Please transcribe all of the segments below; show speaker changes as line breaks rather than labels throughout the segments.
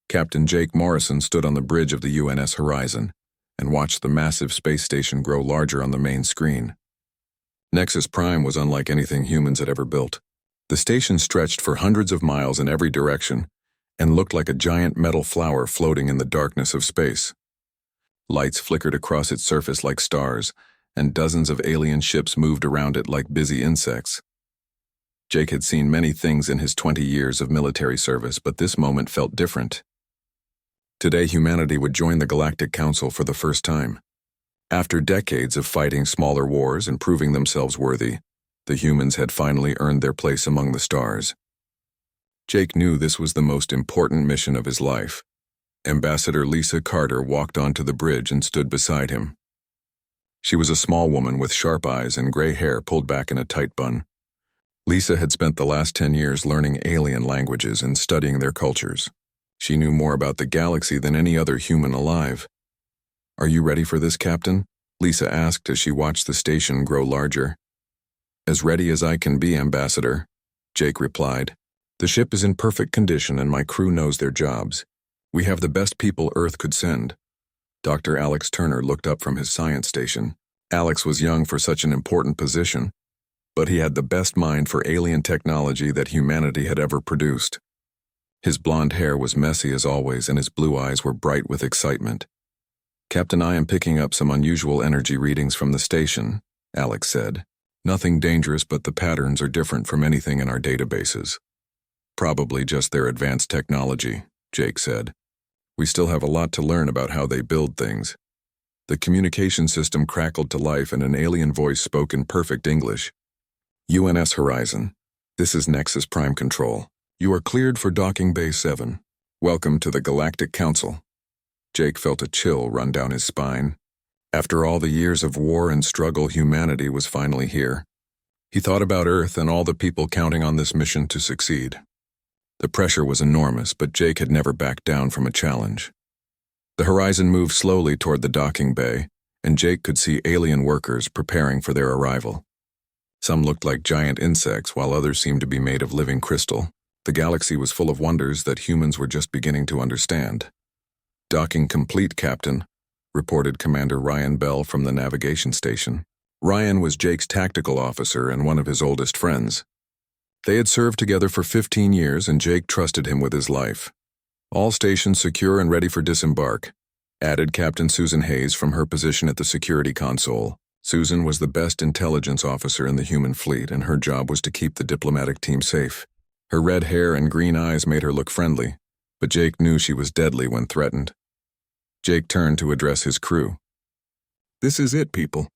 Captain Jake Morrison stood on the bridge of the UNS Horizon and watched the massive space station grow larger on the main screen. Nexus Prime was unlike anything humans had ever built. The station stretched for hundreds of miles in every direction and looked like a giant metal flower floating in the darkness of space. Lights flickered across its surface like stars, and dozens of alien ships moved around it like busy insects. Jake had seen many things in his 20 years of military service, but this moment felt different. Today, humanity would join the Galactic Council for the first time. After decades of fighting smaller wars and proving themselves worthy, the humans had finally earned their place among the stars. Jake knew this was the most important mission of his life. Ambassador Lisa Carter walked onto the bridge and stood beside him. She was a small woman with sharp eyes and gray hair pulled back in a tight bun. Lisa had spent the last 10 years learning alien languages and studying their cultures. She knew more about the galaxy than any other human alive. "Are you ready for this, Captain?" Lisa asked as she watched the station grow larger. "As ready as I can be, Ambassador," Jake replied. "The ship is in perfect condition and my crew knows their jobs. We have the best people Earth could send." Dr. Alex Turner looked up from his science station. Alex was young for such an important position, but he had the best mind for alien technology that humanity had ever produced. His blonde hair was messy as always, and his blue eyes were bright with excitement. "Captain, I am picking up some unusual energy readings from the station," Alex said. "Nothing dangerous, but the patterns are different from anything in our databases." "Probably just their advanced technology," Jake said. "We still have a lot to learn about how they build things." The communication system crackled to life and an alien voice spoke in perfect English. "UNS Horizon, this is Nexus Prime Control. You are cleared for Docking Bay 7. Welcome to the Galactic Council." Jake felt a chill run down his spine. After all the years of war and struggle, humanity was finally here. He thought about Earth and all the people counting on this mission to succeed. The pressure was enormous, but Jake had never backed down from a challenge. The Horizon moved slowly toward the docking bay, and Jake could see alien workers preparing for their arrival. Some looked like giant insects, while others seemed to be made of living crystal. The galaxy was full of wonders that humans were just beginning to understand. "Docking complete, Captain," reported Commander Ryan Bell from the navigation station. Ryan was Jake's tactical officer and one of his oldest friends. They had served together for 15 years, and Jake trusted him with his life. "All stations secure and ready for disembark," added Captain Susan Hayes from her position at the security console. Susan was the best intelligence officer in the human fleet, and her job was to keep the diplomatic team safe. Her red hair and green eyes made her look friendly, but Jake knew she was deadly when threatened. Jake turned to address his crew. "This is it, people.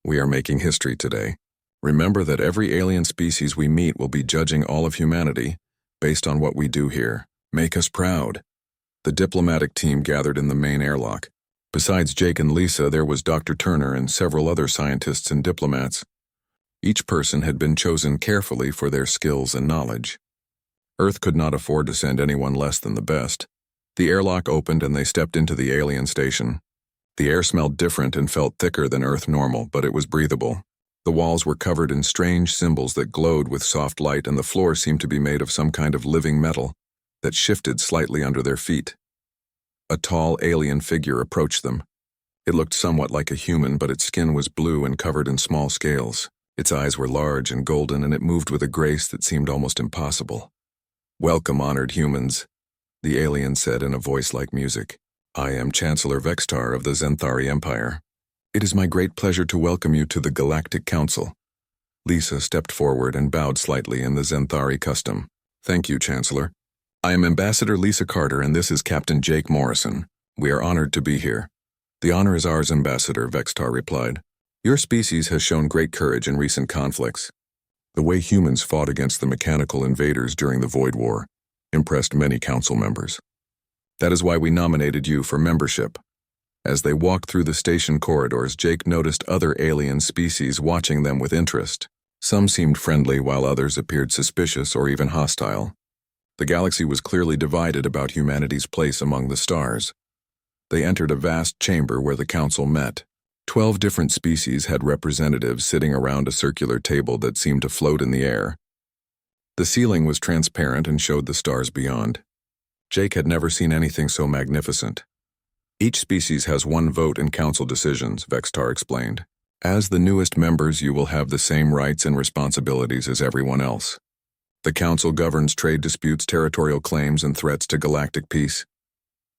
We are making history today. Remember that every alien species we meet will be judging all of humanity based on what we do here. Make us proud." The diplomatic team gathered in the main airlock. Besides Jake and Lisa, there was Dr. Turner and several other scientists and diplomats. Each person had been chosen carefully for their skills and knowledge. Earth could not afford to send anyone less than the best. The airlock opened and they stepped into the alien station. The air smelled different and felt thicker than Earth normal, but it was breathable. The walls were covered in strange symbols that glowed with soft light, and the floor seemed to be made of some kind of living metal that shifted slightly under their feet. A tall alien figure approached them. It looked somewhat like a human, but its skin was blue and covered in small scales. Its eyes were large and golden, and it moved with a grace that seemed almost impossible. "Welcome, honored humans," the alien said in a voice like music. "I am Chancellor Vextar of the Zenthari Empire. It is my great pleasure to welcome you to the Galactic Council." Lisa stepped forward and bowed slightly in the Zenthari custom. "Thank you, Chancellor. I am Ambassador Lisa Carter, and this is Captain Jake Morrison. We are honored to be here." "The honor is ours, Ambassador," Vextar replied. "Your species has shown great courage in recent conflicts. The way humans fought against the mechanical invaders during the Void War impressed many council members. That is why we nominated you for membership." As they walked through the station corridors, Jake noticed other alien species watching them with interest. Some seemed friendly, while others appeared suspicious or even hostile. The galaxy was clearly divided about humanity's place among the stars. They entered a vast chamber where the council met. 12 different species had representatives sitting around a circular table that seemed to float in the air. The ceiling was transparent and showed the stars beyond. Jake had never seen anything so magnificent. Each species has one vote in council decisions, Vextar explained. As the newest members, you will have the same rights and responsibilities as everyone else. The council governs trade disputes, territorial claims, and threats to galactic peace.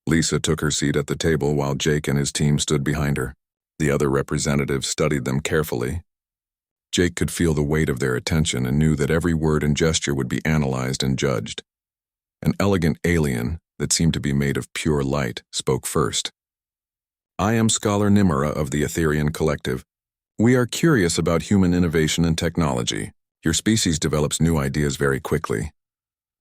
Lisa took her seat at the table while Jake and his team stood behind her. The other representatives studied them carefully. Jake could feel the weight of their attention and knew that every word and gesture would be analyzed and judged. An elegant alien that seemed to be made of pure light spoke first. I am Scholar Nimura of the Etherian Collective. We are curious about human innovation and technology. Your species develops new ideas very quickly.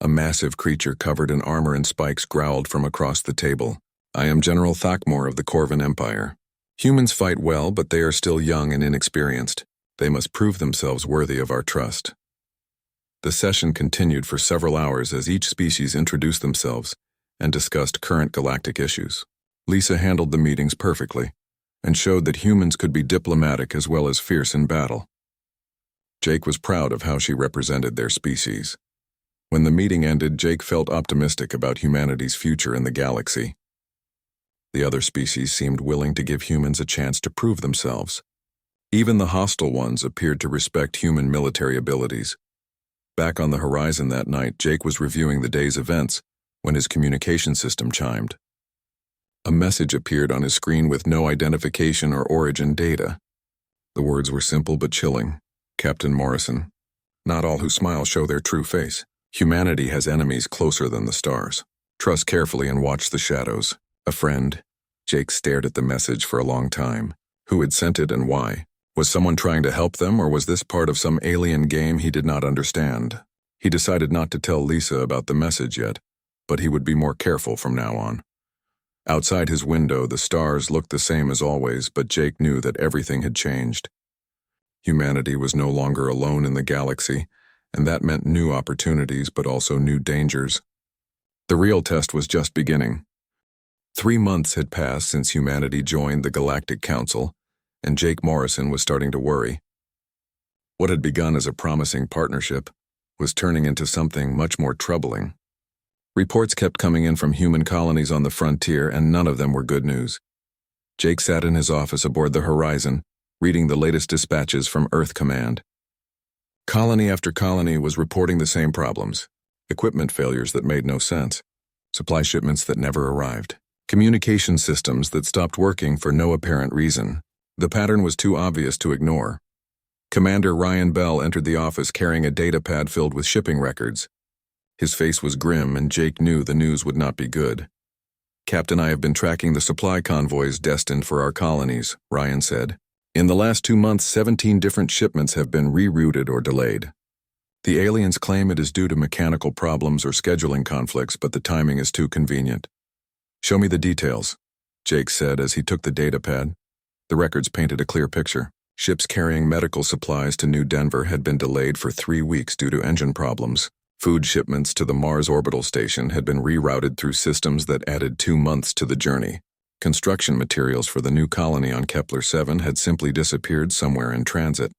A massive creature covered in armor and spikes growled from across the table. I am General Thakmor of the Corvan Empire. Humans fight well, but they are still young and inexperienced. They must prove themselves worthy of our trust. The session continued for several hours as each species introduced themselves and discussed current galactic issues. Lisa handled the meetings perfectly and showed that humans could be diplomatic as well as fierce in battle. Jake was proud of how she represented their species. When the meeting ended, Jake felt optimistic about humanity's future in the galaxy. The other species seemed willing to give humans a chance to prove themselves. Even the hostile ones appeared to respect human military abilities. Back on the horizon that night, Jake was reviewing the day's events when his communication system chimed. A message appeared on his screen with no identification or origin data. The words were simple but chilling. Captain Morrison. Not all who smile show their true face. Humanity has enemies closer than the stars. Trust carefully and watch the shadows. A friend. Jake stared at the message for a long time. Who had sent it and why? Was someone trying to help them, or was this part of some alien game he did not understand? He decided not to tell Lisa about the message yet, but he would be more careful from now on. Outside his window, the stars looked the same as always, but Jake knew that everything had changed. Humanity was no longer alone in the galaxy, and that meant new opportunities but also new dangers. The real test was just beginning. 3 months had passed since humanity joined the Galactic Council, and Jake Morrison was starting to worry. What had begun as a promising partnership was turning into something much more troubling. Reports kept coming in from human colonies on the frontier, and none of them were good news. Jake sat in his office aboard the Horizon, reading the latest dispatches from Earth Command. Colony after colony was reporting the same problems. Equipment failures that made no sense. Supply shipments that never arrived. Communication systems that stopped working for no apparent reason. The pattern was too obvious to ignore. Commander Ryan Bell entered the office carrying a data pad filled with shipping records. His face was grim, and Jake knew the news would not be good. Captain, I have been tracking the supply convoys destined for our colonies, Ryan said. In the last 2 months, 17 different shipments have been rerouted or delayed. The aliens claim it is due to mechanical problems or scheduling conflicts, but the timing is too convenient. Show me the details, Jake said as he took the data pad. The records painted a clear picture. Ships carrying medical supplies to New Denver had been delayed for 3 weeks due to engine problems. Food shipments to the Mars orbital station had been rerouted through systems that added 2 months to the journey. Construction materials for the new colony on Kepler 7 had simply disappeared somewhere in transit.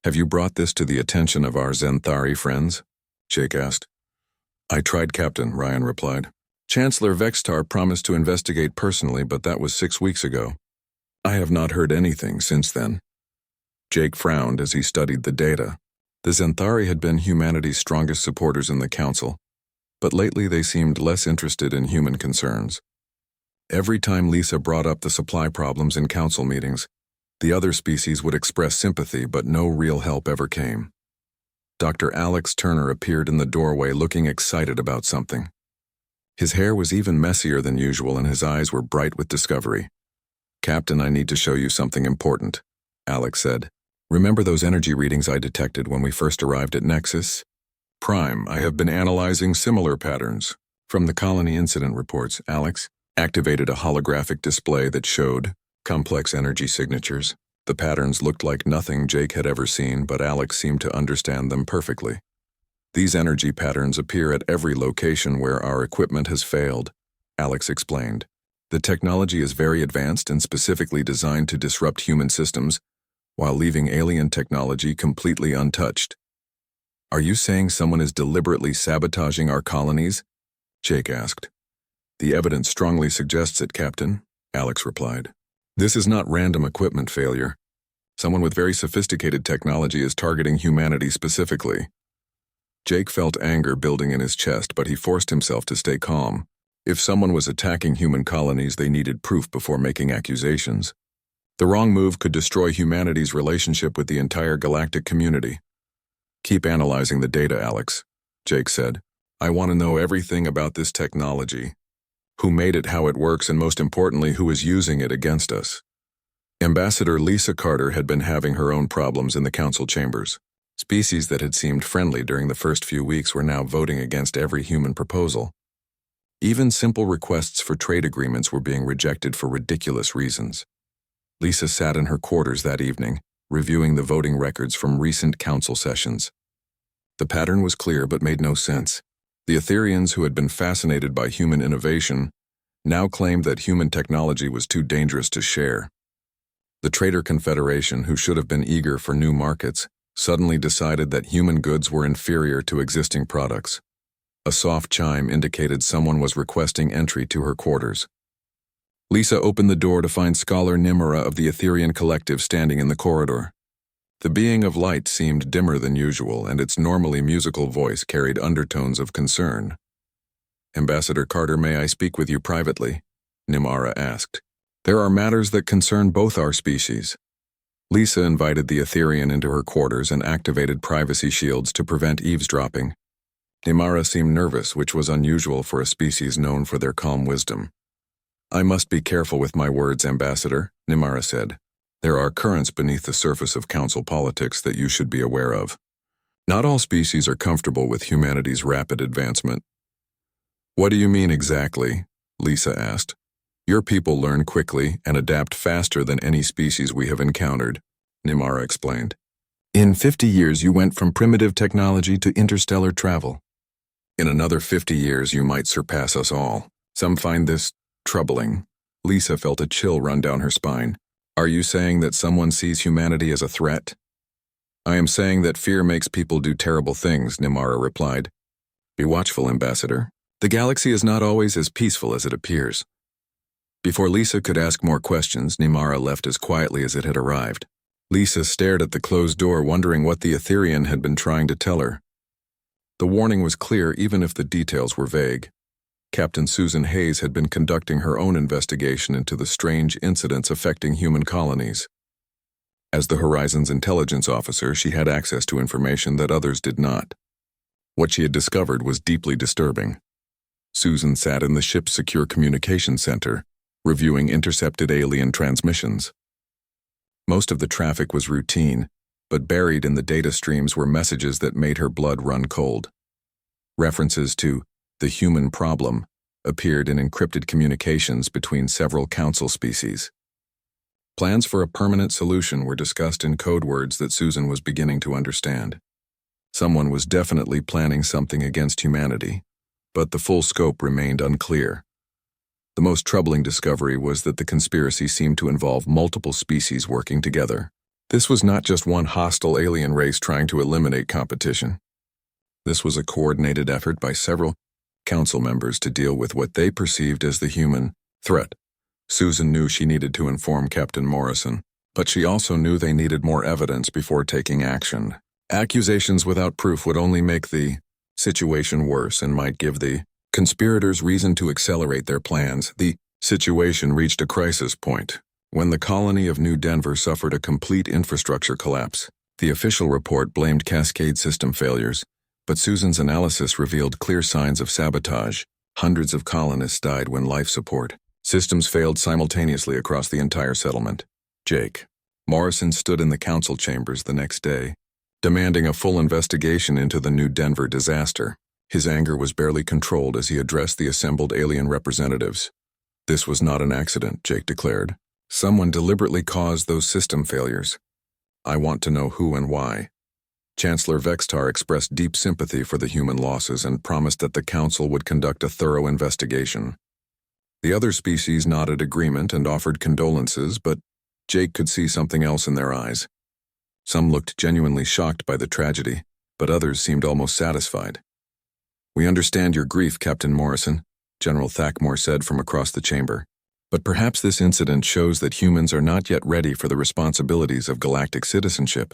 Have you brought this to the attention of our Zenthari friends? Jake asked. I tried, Captain, Ryan replied. Chancellor Vextar promised to investigate personally, but that was 6 weeks ago. I have not heard anything since then. Jake frowned as he studied the data. The Zenthari had been humanity's strongest supporters in the Council, but lately they seemed less interested in human concerns. Every time Lisa brought up the supply problems in council meetings, the other species would express sympathy, but no real help ever came. Dr. Alex Turner appeared in the doorway looking excited about something. His hair was even messier than usual and his eyes were bright with discovery. Captain, I need to show you something important, Alex said. Remember those energy readings I detected when we first arrived at Nexus? Prime, I have been analyzing similar patterns. From the colony incident reports, Alex activated a holographic display that showed complex energy signatures. The patterns looked like nothing Jake had ever seen, but Alex seemed to understand them perfectly. These energy patterns appear at every location where our equipment has failed, Alex explained. The technology is very advanced and specifically designed to disrupt human systems while leaving alien technology completely untouched. Are you saying someone is deliberately sabotaging our colonies? Jake asked. The evidence strongly suggests it, Captain, Alex replied. This is not random equipment failure. Someone with very sophisticated technology is targeting humanity specifically. Jake felt anger building in his chest, but he forced himself to stay calm. If someone was attacking human colonies, they needed proof before making accusations. The wrong move could destroy humanity's relationship with the entire galactic community. Keep analyzing the data, Alex, Jake said. I want to know everything about this technology. Who made it, how it works, and most importantly, who is using it against us. Ambassador Lisa Carter had been having her own problems in the council chambers. Species that had seemed friendly during the first few weeks were now voting against every human proposal. Even simple requests for trade agreements were being rejected for ridiculous reasons. Lisa sat in her quarters that evening, reviewing the voting records from recent council sessions. The pattern was clear but made no sense. The Etherians, who had been fascinated by human innovation, now claimed that human technology was too dangerous to share. The Trader Confederation, who should have been eager for new markets, suddenly decided that human goods were inferior to existing products. A soft chime indicated someone was requesting entry to her quarters. Lisa opened the door to find Scholar Nimura of the Etherian Collective standing in the corridor. The being of light seemed dimmer than usual, and its normally musical voice carried undertones of concern. Ambassador Carter, may I speak with you privately? Nimura asked. There are matters that concern both our species. Lisa invited the Etherian into her quarters and activated privacy shields to prevent eavesdropping. Nimura seemed nervous, which was unusual for a species known for their calm wisdom. I must be careful with my words, Ambassador, Nimura said. There are currents beneath the surface of council politics that you should be aware of. Not all species are comfortable with humanity's rapid advancement. What do you mean exactly? Lisa asked. Your people learn quickly and adapt faster than any species we have encountered, Nimura explained. In 50 years you went from primitive technology to interstellar travel. In another 50 years you might surpass us all. Some find this troubling. Lisa felt a chill run down her spine. Are you saying that someone sees humanity as a threat? I am saying that fear makes people do terrible things, Nimura replied. Be watchful, Ambassador. The galaxy is not always as peaceful as it appears. Before Lisa could ask more questions, Nimura left as quietly as it had arrived. Lisa stared at the closed door, wondering what the Etherian had been trying to tell her. The warning was clear, even if the details were vague. Captain Susan Hayes had been conducting her own investigation into the strange incidents affecting human colonies. As the Horizon's intelligence officer, she had access to information that others did not. What she had discovered was deeply disturbing. Susan sat in the ship's secure communications center, reviewing intercepted alien transmissions. Most of the traffic was routine, but buried in the data streams were messages that made her blood run cold. References to the human problem appeared in encrypted communications between several council species. Plans for a permanent solution were discussed in code words that Susan was beginning to understand. Someone was definitely planning something against humanity, but the full scope remained unclear. The most troubling discovery was that the conspiracy seemed to involve multiple species working together. This was not just one hostile alien race trying to eliminate competition. This was a coordinated effort by several council members to deal with what they perceived as the human threat. Susan knew she needed to inform Captain Morrison, but she also knew they needed more evidence before taking action. Accusations without proof would only make the situation worse and might give the conspirators reason to accelerate their plans. The situation reached a crisis point when the colony of New Denver suffered a complete infrastructure collapse. The official report blamed cascade system failures, but Susan's analysis revealed clear signs of sabotage. Hundreds of colonists died when life support systems failed simultaneously across the entire settlement. Jake Morrison stood in the council chambers the next day, demanding a full investigation into the New Denver disaster. His anger was barely controlled as he addressed the assembled alien representatives. This was not an accident, Jake declared. Someone deliberately caused those system failures. I want to know who and why. Chancellor Vextar expressed deep sympathy for the human losses and promised that the council would conduct a thorough investigation. The other species nodded agreement and offered condolences, but Jake could see something else in their eyes. Some looked genuinely shocked by the tragedy, but others seemed almost satisfied. "We understand your grief, Captain Morrison," General Thackmore said from across the chamber. "But perhaps this incident shows that humans are not yet ready for the responsibilities of galactic citizenship.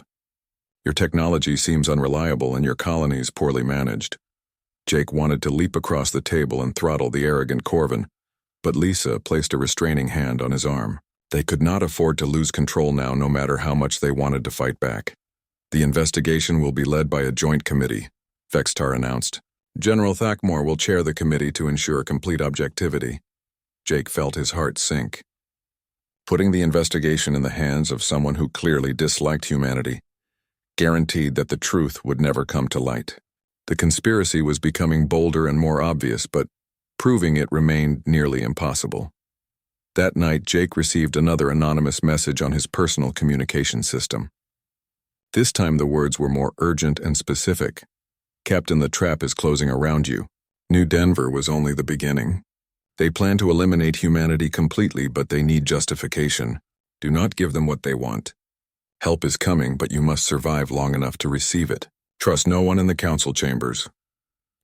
Your technology seems unreliable and your colonies poorly managed." Jake wanted to leap across the table and throttle the arrogant Corvin, but Lisa placed a restraining hand on his arm. They could not afford to lose control now, no matter how much they wanted to fight back. "The investigation will be led by a joint committee," Vextar announced. "General Thackmore will chair the committee to ensure complete objectivity." Jake felt his heart sink. Putting the investigation in the hands of someone who clearly disliked humanity guaranteed that the truth would never come to light. The conspiracy was becoming bolder and more obvious, but proving it remained nearly impossible. That night, Jake received another anonymous message on his personal communication system. This time the words were more urgent and specific. "Captain, the trap is closing around you. New Denver was only the beginning. They plan to eliminate humanity completely, but they need justification. Do not give them what they want. Help is coming, but you must survive long enough to receive it. Trust no one in the council chambers."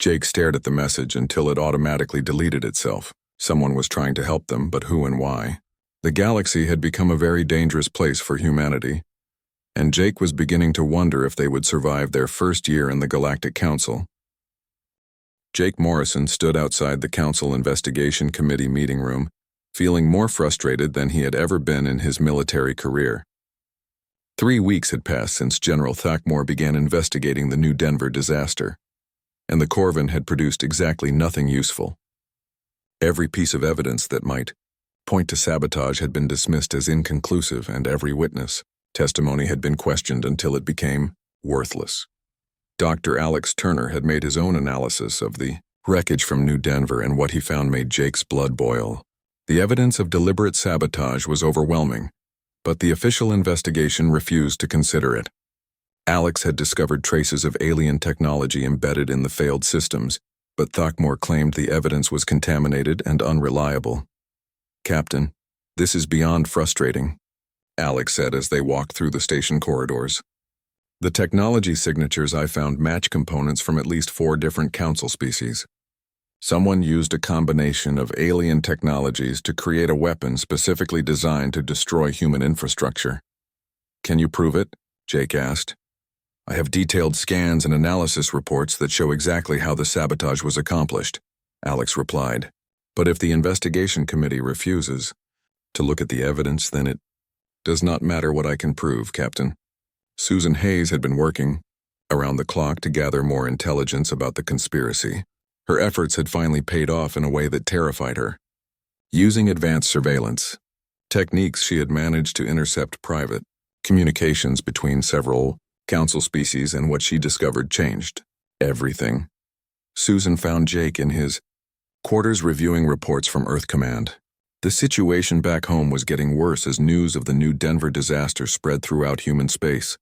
Jake stared at the message until it automatically deleted itself. Someone was trying to help them, but who and why? The galaxy had become a very dangerous place for humanity, and Jake was beginning to wonder if they would survive their first year in the Galactic Council. Jake Morrison stood outside the Council Investigation Committee meeting room, feeling more frustrated than he had ever been in his military career. 3 weeks had passed since General Thackmore began investigating the New Denver disaster, and the Corvin had produced exactly nothing useful. Every piece of evidence that might point to sabotage had been dismissed as inconclusive, and every witness testimony had been questioned until it became worthless. Dr. Alex Turner had made his own analysis of the wreckage from New Denver, and what he found made Jake's blood boil. The evidence of deliberate sabotage was overwhelming, but the official investigation refused to consider it. Alex had discovered traces of alien technology embedded in the failed systems, but Thackmore claimed the evidence was contaminated and unreliable. "Captain, this is beyond frustrating," Alex said as they walked through the station corridors. "The technology signatures I found match components from at least 4 different council species. Someone used a combination of alien technologies to create a weapon specifically designed to destroy human infrastructure." "Can you prove it?" Jake asked. "I have detailed scans and analysis reports that show exactly how the sabotage was accomplished," Alex replied. "But if the investigation committee refuses to look at the evidence, then it does not matter what I can prove, Captain." Susan Hayes had been working around the clock to gather more intelligence about the conspiracy. Her efforts had finally paid off in a way that terrified her. Using advanced surveillance techniques, she had managed to intercept private communications between several council species, and what she discovered changed everything. Susan found Jake in his quarters reviewing reports from Earth Command. The situation back home was getting worse as news of the New Denver disaster spread throughout human space.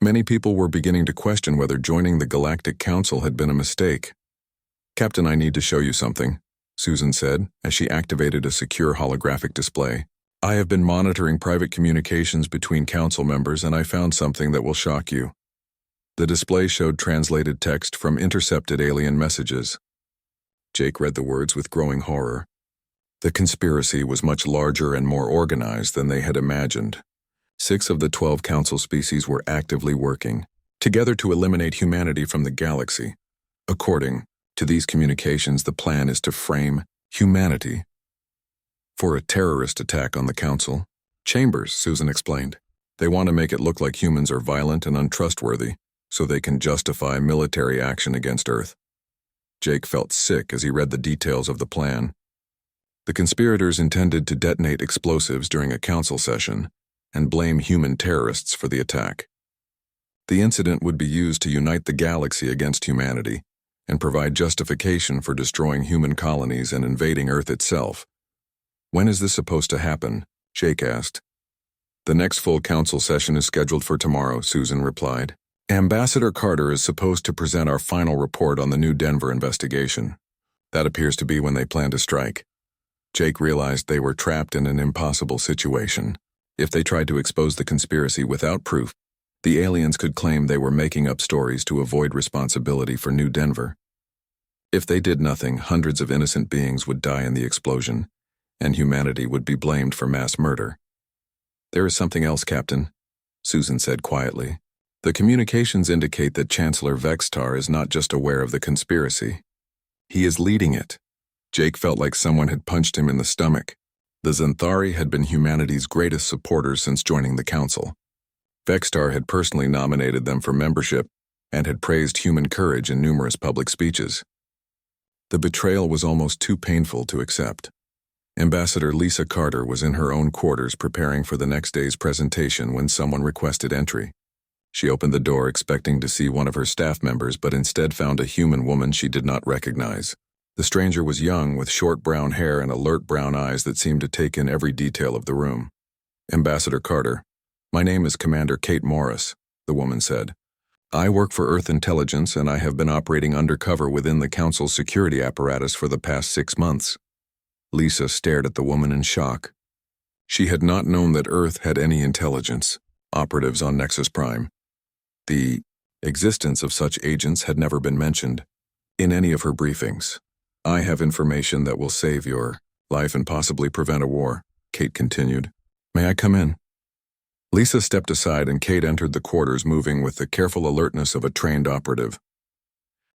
Many people were beginning to question whether joining the Galactic Council had been a mistake. "Captain, I need to show you something," Susan said as she activated a secure holographic display. "I have been monitoring private communications between council members, and I found something that will shock you." The display showed translated text from intercepted alien messages. Jake read the words with growing horror. The conspiracy was much larger and more organized than they had imagined. 6 of the 12 council species were actively working together to eliminate humanity from the galaxy. According to these communications, the plan is to frame humanity for a terrorist attack on the council chambers, Susan explained. "They want to make it look like humans are violent and untrustworthy, so they can justify military action against Earth." Jake felt sick as he read the details of the plan. The conspirators intended to detonate explosives during a council session and blame human terrorists for the attack. The incident would be used to unite the galaxy against humanity and provide justification for destroying human colonies and invading Earth itself. "When is this supposed to happen?" Jake asked. "The next full council session is scheduled for tomorrow," Susan replied. "Ambassador Carter is supposed to present our final report on the New Denver investigation. That appears to be when they plan to strike." Jake realized they were trapped in an impossible situation. If they tried to expose the conspiracy without proof, the aliens could claim they were making up stories to avoid responsibility for New Denver. If they did nothing, hundreds of innocent beings would die in the explosion, and humanity would be blamed for mass murder. There is something else, Captain, Susan said quietly. The communications indicate that Chancellor Vextar is not just aware of the conspiracy. He is leading it. Jake felt like someone had punched him in the stomach. The Xanthari had been humanity's greatest supporters since joining the Council. Vextar had personally nominated them for membership and had praised human courage in numerous public speeches. The betrayal was almost too painful to accept. Ambassador Lisa Carter was in her own quarters preparing for the next day's presentation when someone requested entry. She opened the door expecting to see one of her staff members, but instead found a human woman she did not recognize. The stranger was young, with short brown hair and alert brown eyes that seemed to take in every detail of the room. Ambassador Carter, my name is Commander Kate Morris, the woman said. I work for Earth Intelligence and I have been operating undercover within the Council's security apparatus for the past 6 months. Lisa stared at the woman in shock. She had not known that Earth had any intelligence, operatives on Nexus Prime. The existence of such agents had never been mentioned in any of her briefings. I have information that will save your life and possibly prevent a war, Kate continued. May I come in? Lisa stepped aside and Kate entered the quarters, moving with the careful alertness of a trained operative.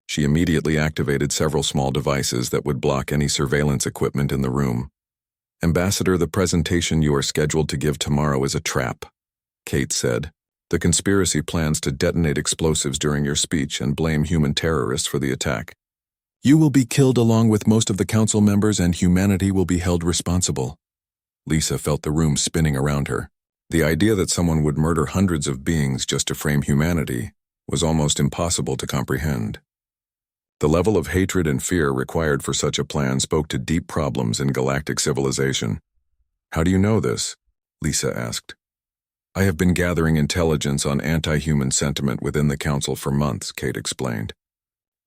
She immediately activated several small devices that would block any surveillance equipment in the room. Ambassador, the presentation you are scheduled to give tomorrow is a trap, Kate said. The conspiracy plans to detonate explosives during your speech and blame human terrorists for the attack. You will be killed along with most of the council members and humanity will be held responsible. Lisa felt the room spinning around her. The idea that someone would murder hundreds of beings just to frame humanity was almost impossible to comprehend. The level of hatred and fear required for such a plan spoke to deep problems in galactic civilization. How do you know this? Lisa asked. I have been gathering intelligence on anti-human sentiment within the Council for months, Kate explained.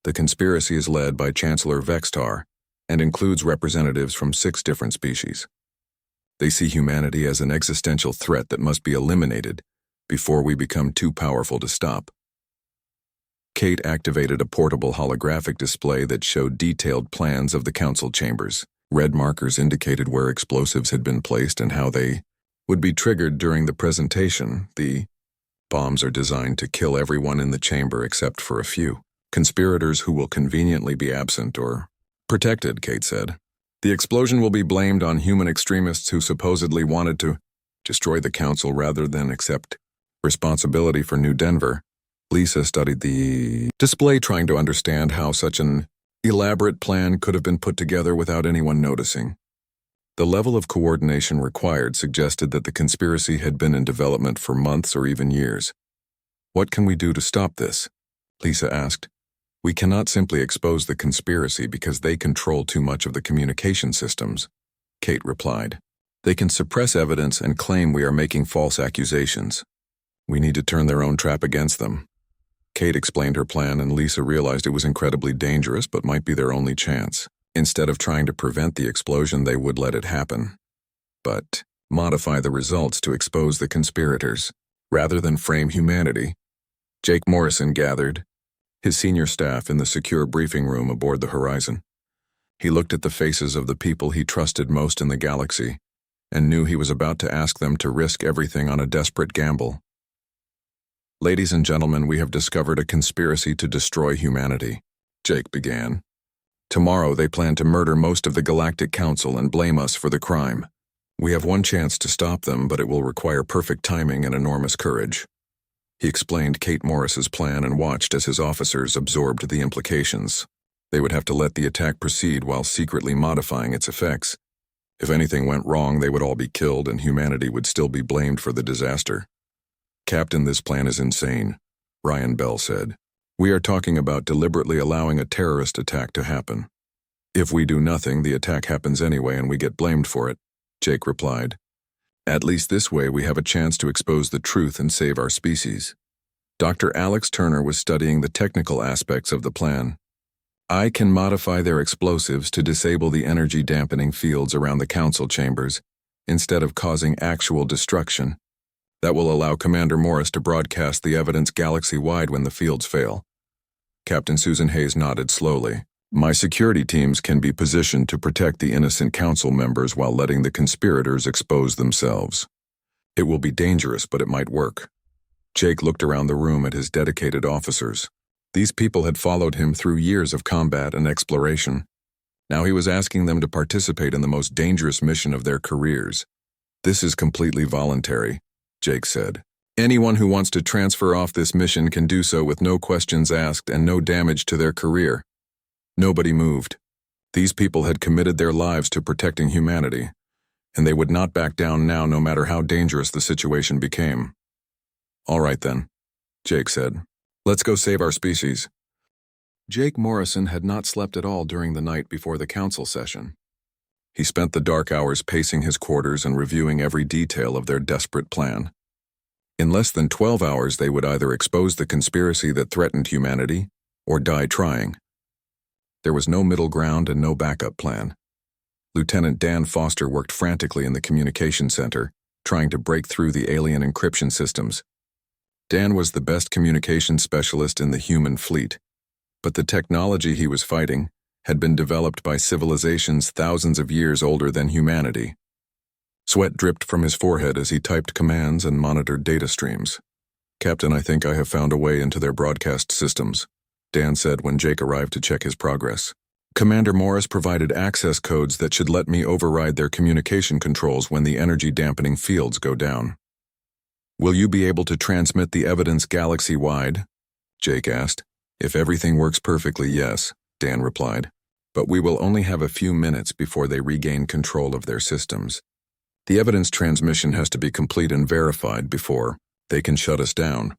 The conspiracy is led by Chancellor Vextar and includes representatives from 6 different species. They see humanity as an existential threat that must be eliminated before we become too powerful to stop. Kate activated a portable holographic display that showed detailed plans of the council chambers. Red markers indicated where explosives had been placed and how they would be triggered during the presentation. The bombs are designed to kill everyone in the chamber except for a few conspirators who will conveniently be absent or protected, Kate said. The explosion will be blamed on human extremists who supposedly wanted to destroy the council rather than accept responsibility for New Denver. Lisa studied the display, trying to understand how such an elaborate plan could have been put together without anyone noticing. The level of coordination required suggested that the conspiracy had been in development for months or even years. What can we do to stop this? Lisa asked. We cannot simply expose the conspiracy because they control too much of the communication systems, Kate replied. They can suppress evidence and claim we are making false accusations. We need to turn their own trap against them. Kate explained her plan and Lisa realized it was incredibly dangerous but might be their only chance. Instead of trying to prevent the explosion, they would let it happen. But modify the results to expose the conspirators, rather than frame humanity. Jake Morrison gathered his senior staff in the secure briefing room aboard the Horizon. He looked at the faces of the people he trusted most in the galaxy and knew he was about to ask them to risk everything on a desperate gamble. Ladies and gentlemen, we have discovered a conspiracy to destroy humanity, Jake began. Tomorrow they plan to murder most of the Galactic Council and blame us for the crime. We have one chance to stop them, but it will require perfect timing and enormous courage. He explained Kate Morris's plan and watched as his officers absorbed the implications. They would have to let the attack proceed while secretly modifying its effects. If anything went wrong, they would all be killed and humanity would still be blamed for the disaster. Captain, this plan is insane, Ryan Bell said. We are talking about deliberately allowing a terrorist attack to happen. If we do nothing, the attack happens anyway and we get blamed for it, Jake replied. At least this way we have a chance to expose the truth and save our species. Dr. Alex Turner was studying the technical aspects of the plan. I can modify their explosives to disable the energy dampening fields around the council chambers instead of causing actual destruction. That will allow Commander Morris to broadcast the evidence galaxy-wide when the fields fail. Captain Susan Hayes nodded slowly. My security teams can be positioned to protect the innocent council members while letting the conspirators expose themselves. It will be dangerous, but it might work. Jake looked around the room at his dedicated officers. These people had followed him through years of combat and exploration. Now he was asking them to participate in the most dangerous mission of their careers. This is completely voluntary, Jake said. Anyone who wants to transfer off this mission can do so with no questions asked and no damage to their career. Nobody moved. These people had committed their lives to protecting humanity, and they would not back down now no matter how dangerous the situation became. All right then, Jake said. Let's go save our species. Jake Morrison had not slept at all during the night before the council session. He spent the dark hours pacing his quarters and reviewing every detail of their desperate plan. In less than 12 hours, they would either expose the conspiracy that threatened humanity or die trying. There was no middle ground and no backup plan. Lieutenant Dan Foster worked frantically in the communication center, trying to break through the alien encryption systems. Dan was the best communication specialist in the human fleet, but the technology he was fighting had been developed by civilizations thousands of years older than humanity. Sweat dripped from his forehead as he typed commands and monitored data streams. "Captain, I think I have found a way into their broadcast systems," Dan said when Jake arrived to check his progress. "Commander Morris provided access codes that should let me override their communication controls when the energy dampening fields go down." "Will you be able to transmit the evidence galaxy-wide?" Jake asked. "If everything works perfectly, yes," Dan replied. "But we will only have a few minutes before they regain control of their systems. The evidence transmission has to be complete and verified before they can shut us down."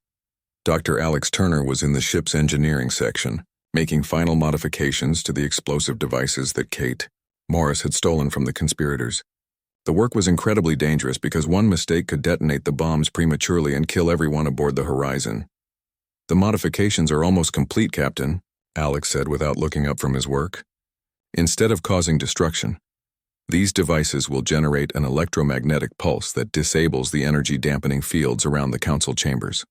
Dr. Alex Turner was in the ship's engineering section, making final modifications to the explosive devices that Kate Morris had stolen from the conspirators. The work was incredibly dangerous because one mistake could detonate the bombs prematurely and kill everyone aboard the Horizon. "The modifications are almost complete, Captain," Alex said without looking up from his work. "Instead of causing destruction, these devices will generate an electromagnetic pulse that disables the energy dampening fields around the council chambers.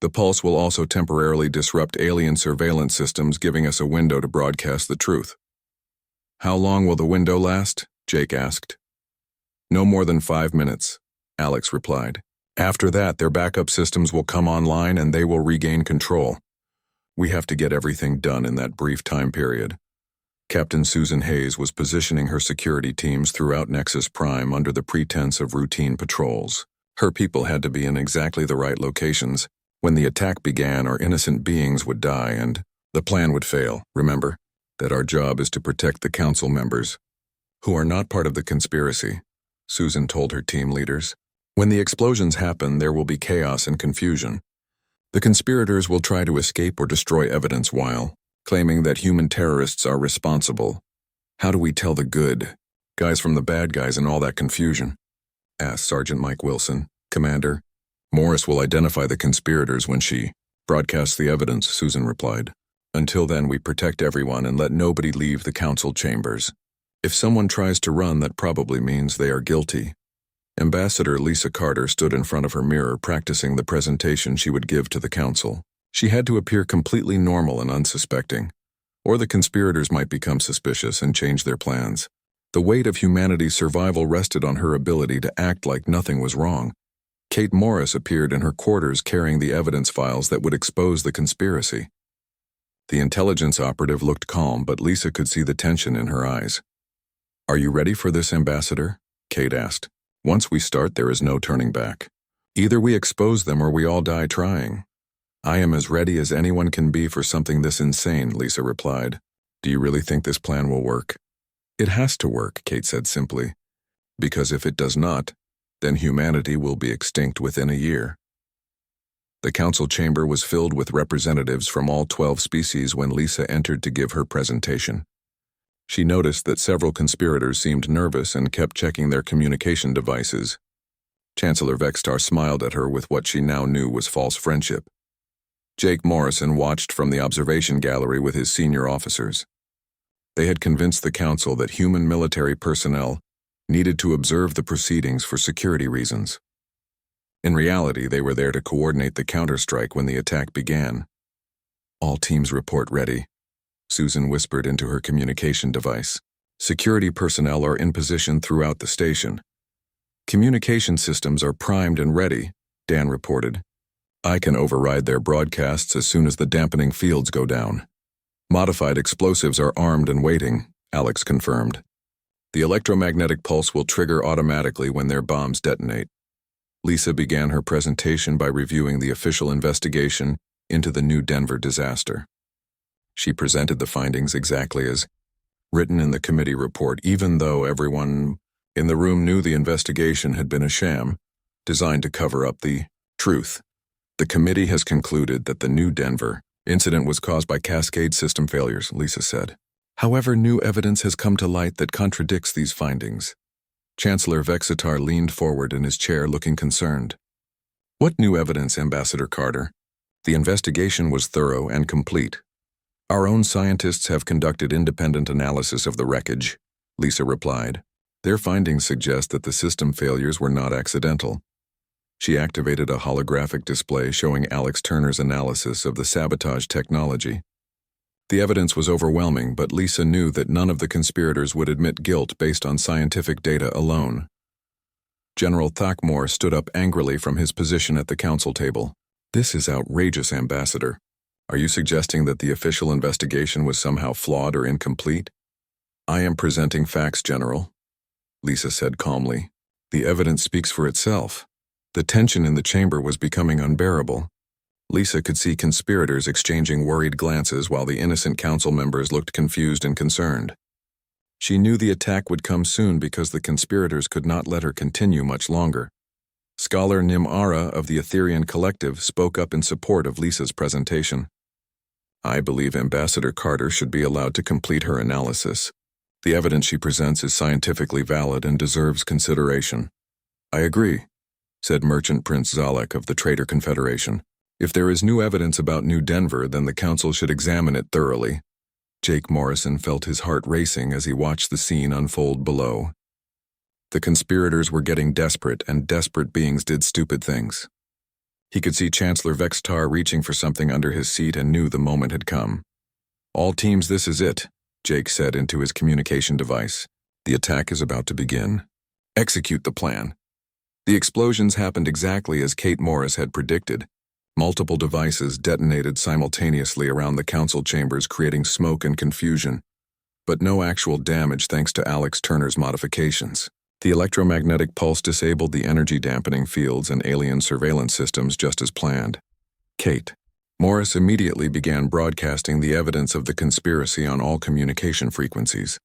The pulse will also temporarily disrupt alien surveillance systems, giving us a window to broadcast the truth." "How long will the window last?" Jake asked. "No more than 5 minutes," Alex replied. "After that, their backup systems will come online and they will regain control. We have to get everything done in that brief time period." Captain Susan Hayes was positioning her security teams throughout Nexus Prime under the pretense of routine patrols. Her people had to be in exactly the right locations when the attack began, or innocent beings would die and the plan would fail. "Remember that our job is to protect the council members who are not part of the conspiracy," Susan told her team leaders. "When the explosions happen, there will be chaos and confusion. The conspirators will try to escape or destroy evidence while claiming that human terrorists are responsible. How do we tell the good guys from the bad guys in all that confusion?" asked Sergeant Mike Wilson. "Commander, Morris will identify the conspirators when she broadcasts the evidence," Susan replied. "Until then, we protect everyone and let nobody leave the council chambers. If someone tries to run, that probably means they are guilty." Ambassador Lisa Carter stood in front of her mirror practicing the presentation she would give to the council. She had to appear completely normal and unsuspecting, or the conspirators might become suspicious and change their plans. The weight of humanity's survival rested on her ability to act like nothing was wrong. Kate Morris appeared in her quarters carrying the evidence files that would expose the conspiracy. The intelligence operative looked calm, but Lisa could see the tension in her eyes. "Are you ready for this, Ambassador?" Kate asked. "Once we start, there is no turning back. Either we expose them or we all die trying." "I am as ready as anyone can be for something this insane," Lisa replied. "Do you really think this plan will work?" "It has to work," Kate said simply. "Because if it does not, then humanity will be extinct within a year." The council chamber was filled with representatives from all 12 species when Lisa entered to give her presentation. She noticed that several conspirators seemed nervous and kept checking their communication devices. Chancellor Vextar smiled at her with what she now knew was false friendship. Jake Morrison watched from the observation gallery with his senior officers. They had convinced the council that human military personnel needed to observe the proceedings for security reasons. In reality, they were there to coordinate the counterstrike when the attack began. "All teams report ready," Susan whispered into her communication device. Security personnel are in position throughout the station. Communication systems are primed and ready, Dan reported. I can override their broadcasts as soon as the dampening fields go down. Modified explosives are armed and waiting, Alex confirmed. The electromagnetic pulse will trigger automatically when their bombs detonate. Lisa began her presentation by reviewing the official investigation into the New Denver disaster. She presented the findings exactly as written in the committee report, even though everyone in the room knew the investigation had been a sham, designed to cover up the truth. The committee has concluded that the New Denver incident was caused by cascade system failures, Lisa said. However, new evidence has come to light that contradicts these findings. Chancellor Vexitar leaned forward in his chair, looking concerned. What new evidence, Ambassador Carter? The investigation was thorough and complete. Our own scientists have conducted independent analysis of the wreckage, Lisa replied. Their findings suggest that the system failures were not accidental. She activated a holographic display showing Alex Turner's analysis of the sabotage technology. The evidence was overwhelming, but Lisa knew that none of the conspirators would admit guilt based on scientific data alone. General Thakmore stood up angrily from his position at the council table. This is outrageous, Ambassador. Are you suggesting that the official investigation was somehow flawed or incomplete? I am presenting facts, General, Lisa said calmly. The evidence speaks for itself. The tension in the chamber was becoming unbearable. Lisa could see conspirators exchanging worried glances while the innocent council members looked confused and concerned. She knew the attack would come soon because the conspirators could not let her continue much longer. Scholar Nim Ara of the Etherian Collective spoke up in support of Lisa's presentation. I believe Ambassador Carter should be allowed to complete her analysis. The evidence she presents is scientifically valid and deserves consideration. I agree, said Merchant Prince Zalek of the Trader Confederation. If there is new evidence about New Denver, then the council should examine it thoroughly. Jake Morrison felt his heart racing as he watched the scene unfold below. The conspirators were getting desperate, and desperate beings did stupid things. He could see Chancellor Vexitar reaching for something under his seat and knew the moment had come. All teams, this is it, Jake said into his communication device. The attack is about to begin. Execute the plan. The explosions happened exactly as Kate Morris had predicted. Multiple devices detonated simultaneously around the council chambers, creating smoke and confusion, but no actual damage thanks to Alex Turner's modifications. The electromagnetic pulse disabled the energy dampening fields and alien surveillance systems just as planned. Kate Morris immediately began broadcasting the evidence of the conspiracy on all communication frequencies.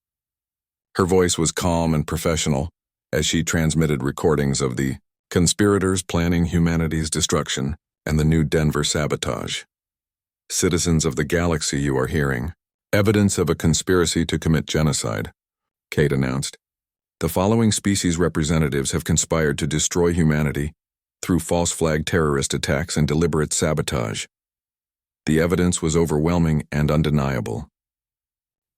Her voice was calm and professional as she transmitted recordings of the conspirators planning humanity's destruction and the New Denver sabotage. Citizens of the galaxy, you are hearing evidence of a conspiracy to commit genocide, Kate announced. The following species representatives have conspired to destroy humanity through false flag terrorist attacks and deliberate sabotage. The evidence was overwhelming and undeniable.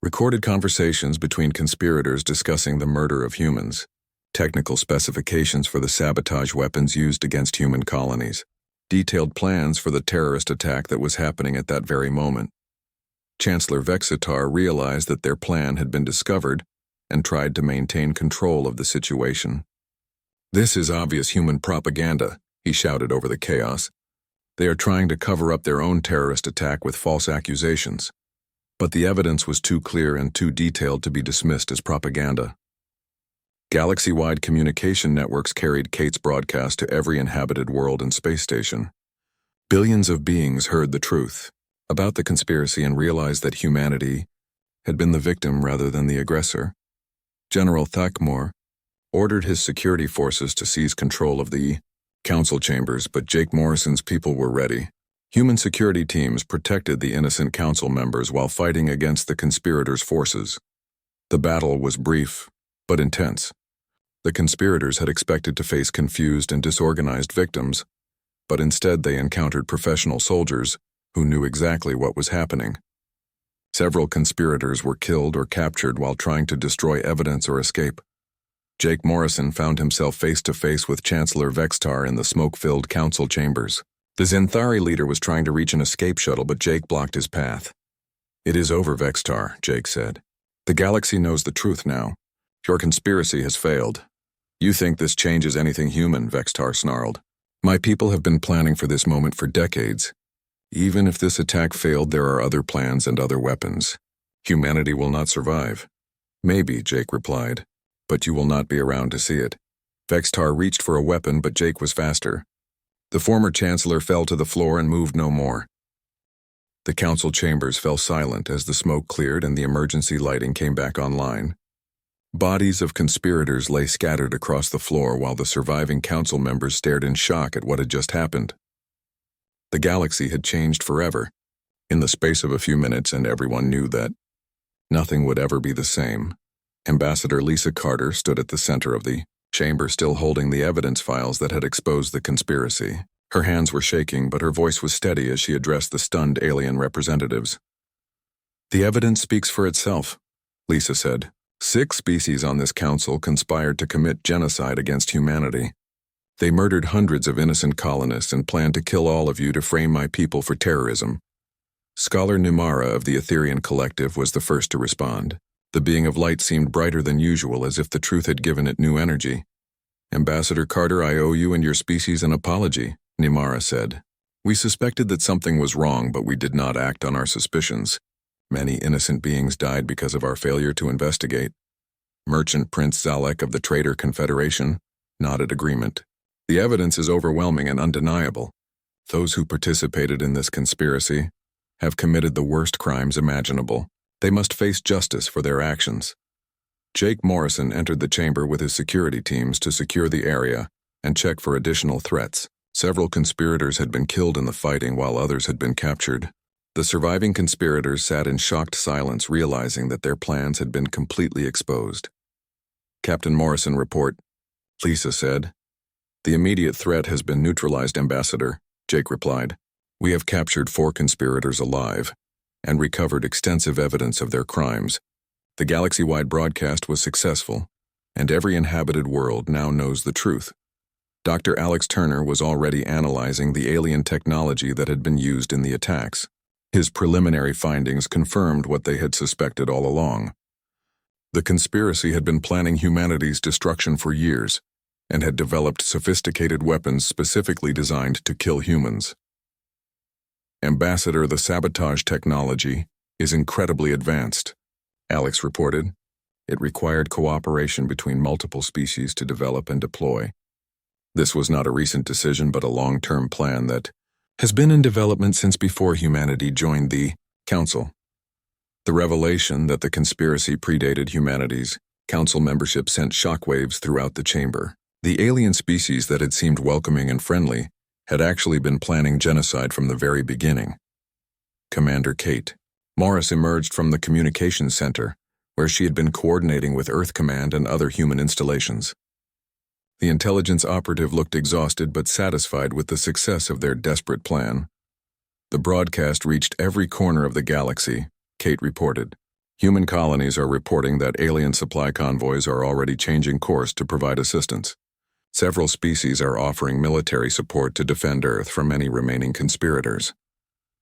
Recorded conversations between conspirators discussing the murder of humans, technical specifications for the sabotage weapons used against human colonies, detailed plans for the terrorist attack that was happening at that very moment. Chancellor Vexitar realized that their plan had been discovered and tried to maintain control of the situation. This is obvious human propaganda, he shouted over the chaos. They are trying to cover up their own terrorist attack with false accusations. But the evidence was too clear and too detailed to be dismissed as propaganda. Galaxy-wide communication networks carried Kate's broadcast to every inhabited world and space station. Billions of beings heard the truth about the conspiracy and realized that humanity had been the victim rather than the aggressor. General Thakmore ordered his security forces to seize control of the council chambers, but Jake Morrison's people were ready. Human security teams protected the innocent council members while fighting against the conspirators' forces. The battle was brief, but intense. The conspirators had expected to face confused and disorganized victims, but instead they encountered professional soldiers who knew exactly what was happening. Several conspirators were killed or captured while trying to destroy evidence or escape. Jake Morrison found himself face-to-face with Chancellor Vexitar in the smoke-filled council chambers. The Zenthari leader was trying to reach an escape shuttle, but Jake blocked his path. It is over, Vextar, Jake said. The galaxy knows the truth now. Your conspiracy has failed. You think this changes anything human, Vextar snarled. My people have been planning for this moment for decades. Even if this attack failed, there are other plans and other weapons. Humanity will not survive. Maybe, Jake replied, but you will not be around to see it. Vextar reached for a weapon, but Jake was faster. The former chancellor fell to the floor and moved no more. The council chambers fell silent as the smoke cleared and the emergency lighting came back online. Bodies of conspirators lay scattered across the floor while the surviving council members stared in shock at what had just happened. The galaxy had changed forever, in the space of a few minutes, and everyone knew that nothing would ever be the same. Ambassador Lisa Carter stood at the center of the chamber, still holding the evidence files that had exposed the conspiracy. Her hands were shaking, but her voice was steady as she addressed the stunned alien representatives. The evidence speaks for itself, Lisa said. 6 species on this council conspired to commit genocide against humanity. They murdered hundreds of innocent colonists and planned to kill all of you to frame my people for terrorism. Scholar Numara of the Etherian Collective was the first to respond. The being of light seemed brighter than usual, as if the truth had given it new energy. Ambassador Carter, I owe you and your species an apology, Numara said. We suspected that something was wrong, but we did not act on our suspicions. Many innocent beings died because of our failure to investigate. Merchant Prince Zalek of the Trader Confederation nodded agreement. The evidence is overwhelming and undeniable. Those who participated in this conspiracy have committed the worst crimes imaginable. They must face justice for their actions. Jake Morrison entered the chamber with his security teams to secure the area and check for additional threats. Several conspirators had been killed in the fighting while others had been captured. The surviving conspirators sat in shocked silence, realizing that their plans had been completely exposed. Captain Morrison, report, Lisa said. The immediate threat has been neutralized, Ambassador, Jake replied. We have captured 4 conspirators alive and recovered extensive evidence of their crimes. The galaxy-wide broadcast was successful, and every inhabited world now knows the truth. Dr. Alex Turner was already analyzing the alien technology that had been used in the attacks. His preliminary findings confirmed what they had suspected all along. The conspiracy had been planning humanity's destruction for years and had developed sophisticated weapons specifically designed to kill humans. Ambassador, the sabotage technology is incredibly advanced, Alex reported. It required cooperation between multiple species to develop and deploy. This was not a recent decision, but a long-term plan that has been in development since before humanity joined the Council. The revelation that the conspiracy predated humanity's Council membership sent shockwaves throughout the chamber. The alien species that had seemed welcoming and friendly had actually been planning genocide from the very beginning. Commander Kate Morris emerged from the communications center, where she had been coordinating with Earth Command and other human installations. The intelligence operative looked exhausted but satisfied with the success of their desperate plan. The broadcast reached every corner of the galaxy, Kate reported. Human colonies are reporting that alien supply convoys are already changing course to provide assistance. Several species are offering military support to defend Earth from any remaining conspirators.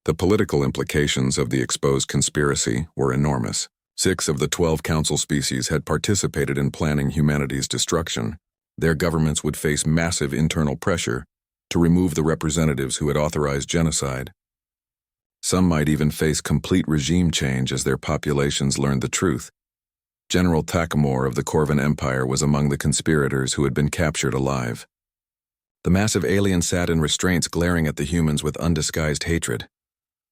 The political implications of the exposed conspiracy were enormous. 6 of the 12 council species had participated in planning humanity's destruction. Their governments would face massive internal pressure to remove the representatives who had authorized genocide. Some might even face complete regime change as their populations learned the truth. General Takamor of the Corvan Empire was among the conspirators who had been captured alive. The massive alien sat in restraints, glaring at the humans with undisguised hatred.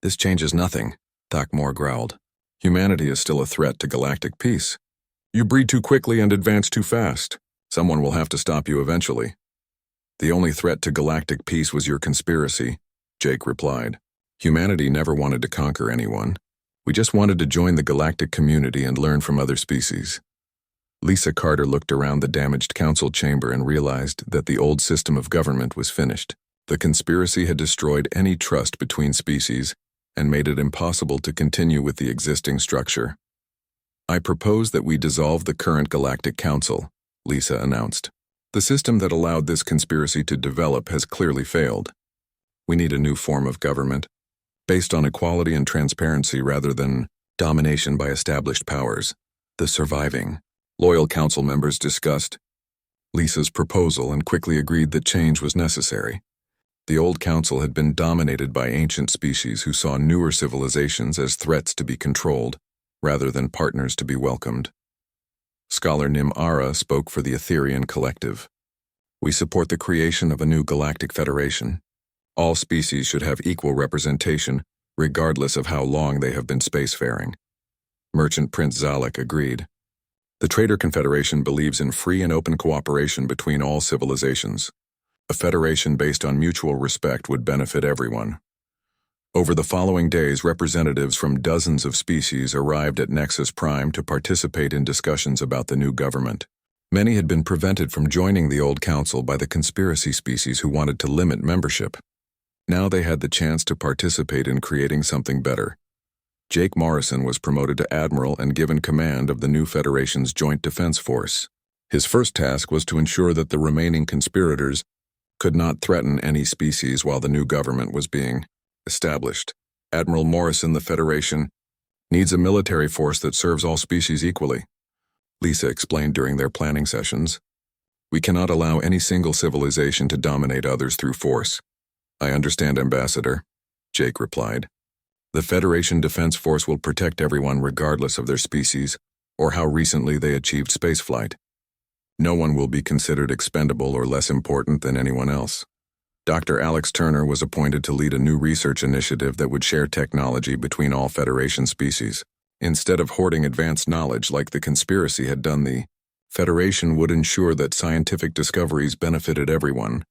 This changes nothing, Takamor growled. Humanity is still a threat to galactic peace. You breed too quickly and advance too fast. Someone will have to stop you eventually. The only threat to galactic peace was your conspiracy, Jake replied. Humanity never wanted to conquer anyone. We just wanted to join the galactic community and learn from other species. Lisa Carter looked around the damaged council chamber and realized that the old system of government was finished. The conspiracy had destroyed any trust between species and made it impossible to continue with the existing structure. I propose that we dissolve the current Galactic Council, Lisa announced. The system that allowed this conspiracy to develop has clearly failed. We need a new form of government, based on equality and transparency rather than domination by established powers, the surviving. Loyal council members discussed Lisa's proposal and quickly agreed that change was necessary. The old council had been dominated by ancient species who saw newer civilizations as threats to be controlled, rather than partners to be welcomed. Scholar Nim Ara spoke for the Etherian collective. We support the creation of a new galactic federation. All species should have equal representation, regardless of how long they have been spacefaring. Merchant Prince Zalek agreed. The Trader Confederation believes in free and open cooperation between all civilizations. A federation based on mutual respect would benefit everyone. Over the following days, representatives from dozens of species arrived at Nexus Prime to participate in discussions about the new government. Many had been prevented from joining the old council by the conspiracy species who wanted to limit membership. Now they had the chance to participate in creating something better. Jake Morrison was promoted to Admiral and given command of the new Federation's Joint Defense Force. His first task was to ensure that the remaining conspirators could not threaten any species while the new government was being established. Admiral Morrison, the Federation, needs a military force that serves all species equally. Lisa explained during their planning sessions. We cannot allow any single civilization to dominate others through force. I understand, Ambassador, Jake replied. The Federation Defense Force will protect everyone regardless of their species or how recently they achieved spaceflight. No one will be considered expendable or less important than anyone else. Dr. Alex Turner was appointed to lead a new research initiative that would share technology between all Federation species. Instead of hoarding advanced knowledge like the conspiracy had done, the Federation would ensure that scientific discoveries benefited everyone.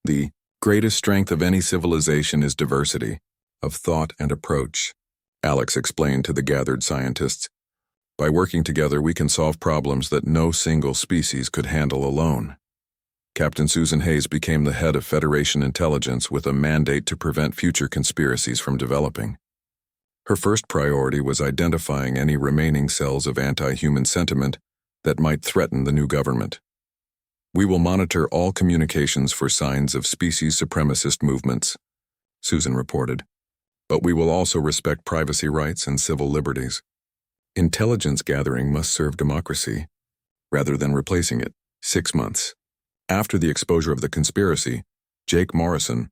The greatest strength of any civilization is diversity of thought and approach, Alex explained to the gathered scientists. By working together, we can solve problems that no single species could handle alone. Captain Susan Hayes became the head of Federation Intelligence with a mandate to prevent future conspiracies from developing. Her first priority was identifying any remaining cells of anti-human sentiment that might threaten the new government. We will monitor all communications for signs of species supremacist movements, Susan reported. But we will also respect privacy rights and civil liberties. Intelligence gathering must serve democracy, rather than replacing it. 6 months. After the exposure of the conspiracy, Jake Morrison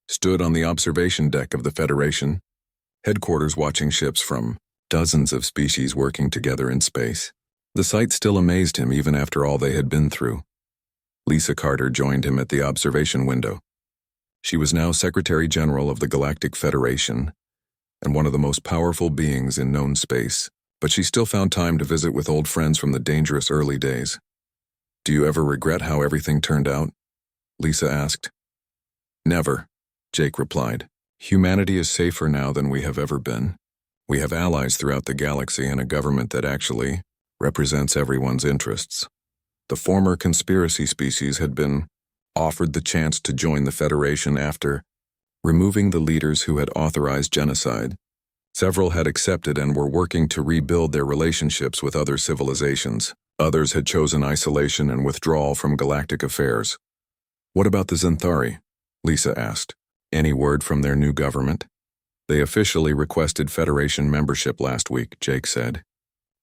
stood on the observation deck of the Federation, headquarters watching ships from dozens of species working together in space. The sight still amazed him even after all they had been through. Lisa Carter joined him at the observation window. She was now Secretary General of the Galactic Federation and one of the most powerful beings in known space, but she still found time to visit with old friends from the dangerous early days. Do you ever regret how everything turned out? Lisa asked. Never, Jake replied. Humanity is safer now than we have ever been. We have allies throughout the galaxy and a government that actually represents everyone's interests. The former conspiracy species had been offered the chance to join the Federation after removing the leaders who had authorized genocide. Several had accepted and were working to rebuild their relationships with other civilizations. Others had chosen isolation and withdrawal from galactic affairs. What about the Xanthari? Lisa asked. Any word from their new government? They officially requested Federation membership last week, Jake said.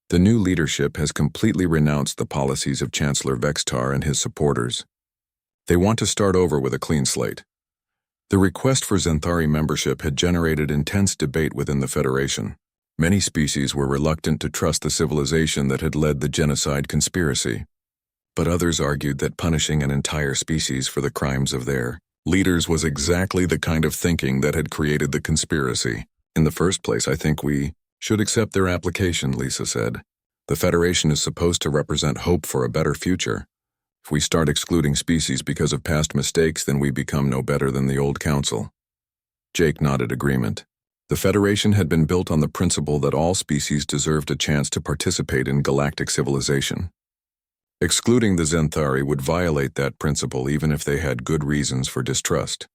The new leadership has completely renounced the policies of Chancellor Vextar and his supporters. They want to start over with a clean slate. The request for Xanthari membership had generated intense debate within the Federation. Many species were reluctant to trust the civilization that had led the genocide conspiracy. But others argued that punishing an entire species for the crimes of their leaders was exactly the kind of thinking that had created the conspiracy. In the first place, I think we should accept their application, Lisa said. The Federation is supposed to represent hope for a better future. If we start excluding species because of past mistakes, then we become no better than the old council. Jake nodded agreement. The Federation had been built on the principle that all species deserved a chance to participate in galactic civilization. Excluding the Xanthari would violate that principle even if they had good reasons for distrust.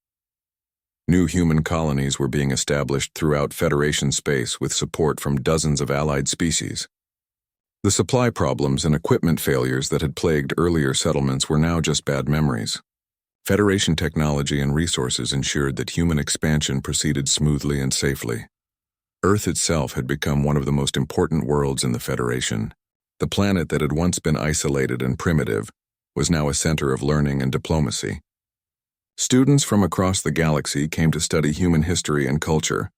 New human colonies were being established throughout Federation space with support from dozens of allied species. The supply problems and equipment failures that had plagued earlier settlements were now just bad memories. Federation technology and resources ensured that human expansion proceeded smoothly and safely. Earth itself had become one of the most important worlds in the Federation. The planet that had once been isolated and primitive was now a center of learning and diplomacy. Students from across the galaxy came to study human history and culture,